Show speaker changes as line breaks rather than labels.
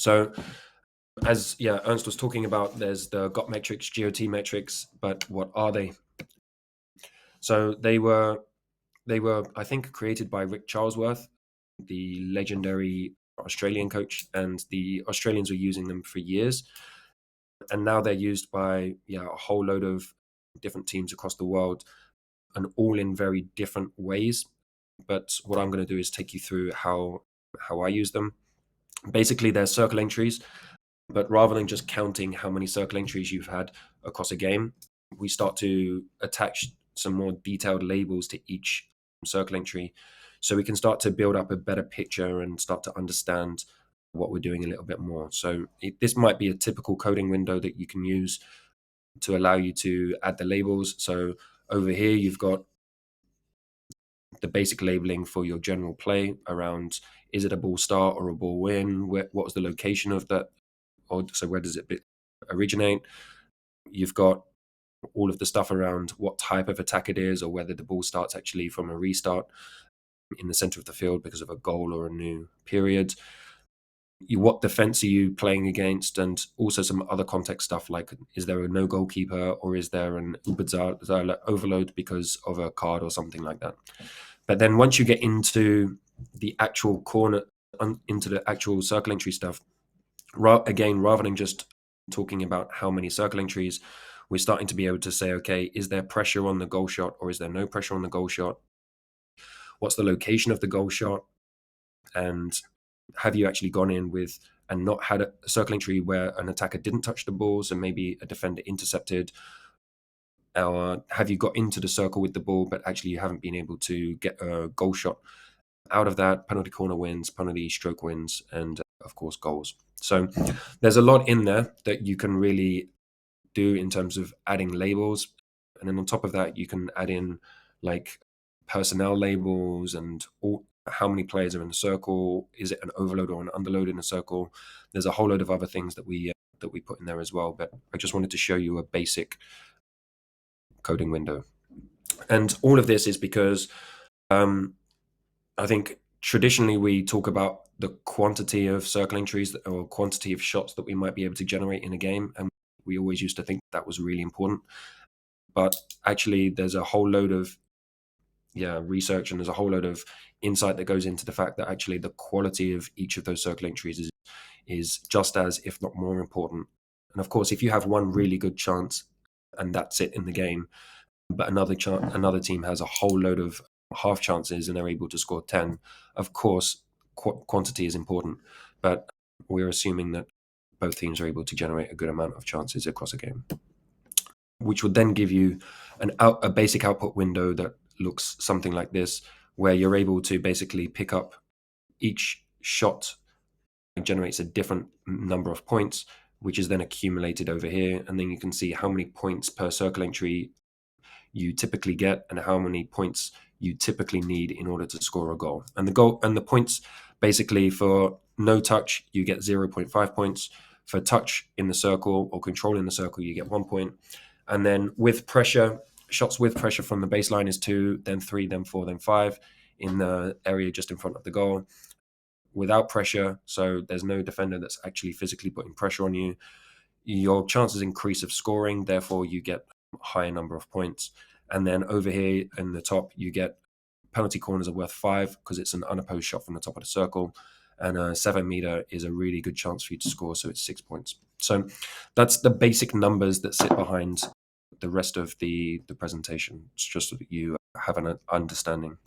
So as Ernst was talking about, there's the GOT metrics, GOT metrics, but what are they? So they were I think created by Rick Charlesworth, the legendary Australian coach, and the Australians were using them for years, and now they're used by a whole load of different teams across the world, and all in very different ways. But what I'm going to do is take you through how I use them. Basically, they're circle entries, but rather than just counting how many circle entries you've had across a game, we start to attach some more detailed labels to each circle entry, so we can start to build up a better picture and start to understand what we're doing a little bit more. So this might be a typical coding window that you can use to allow you to add the labels. So over here, you've got the basic labeling for your general play around, is it a ball start or a ball win? What was the location of that? Or so where does it originate? You've got all of the stuff around what type of attack it is, or whether the ball starts actually from a restart in the center of the field because of a goal or a new period. What defense are you playing against? And also some other context stuff like, is there a no goalkeeper, or is there an Überzahl overload because of a card or something like that? But then once you get into the actual into the actual circle entry stuff, again, rather than just talking about how many circle entries, we're starting to be able to say, okay, is there pressure on the goal shot, or is there no pressure on the goal shot? What's the location of the goal shot? And have you actually gone in with and not had a circle entry where an attacker didn't touch the ball, so maybe a defender intercepted? Or have you got into the circle with the ball, but actually you haven't been able to get a goal shot out of that? Penalty corner wins, penalty stroke wins, and of course goals. So there's a lot in there that you can really do in terms of adding labels. And then on top of that, you can add in like personnel labels and how many players are in the circle. Is it an overload or an underload in a circle? There's a whole load of other things that we put in there as well. But I just wanted to show you a basic coding window. And all of this is because I think traditionally we talk about the quantity of circle entries or quantity of shots that we might be able to generate in a game. And we always used to think that was really important. But actually, there's a whole load of research, and there's a whole load of insight that goes into the fact that actually the quality of each of those circle entries is just as, if not more important. And of course, if you have one really good chance and that's it in the game, but another team has a whole load of half chances and they're able to score 10, of course, quantity is important. But we're assuming that both teams are able to generate a good amount of chances across a game, which would then give you a basic output window that looks something like this, where you're able to basically pick up each shot and generates a different number of points, which is then accumulated over here. And then you can see how many points per circle entry you typically get and how many points you typically need in order to score a goal. And the points, basically, for no touch, you get 0.5 points. For touch in the circle or control in the circle, you get 1 point. And then with pressure, shots with pressure from the baseline is 2, then 3, then 4, then 5 in the area just in front of the goal. Without pressure, so there's no defender that's actually physically putting pressure on you, your chances increase of scoring, therefore you get a higher number of points. And then over here in the top, you get penalty corners are worth 5 because it's an unopposed shot from the top of the circle. And a 7 meter is a really good chance for you to score, so it's 6 points. So that's the basic numbers that sit behind the rest of the presentation. It's just so that you have an understanding.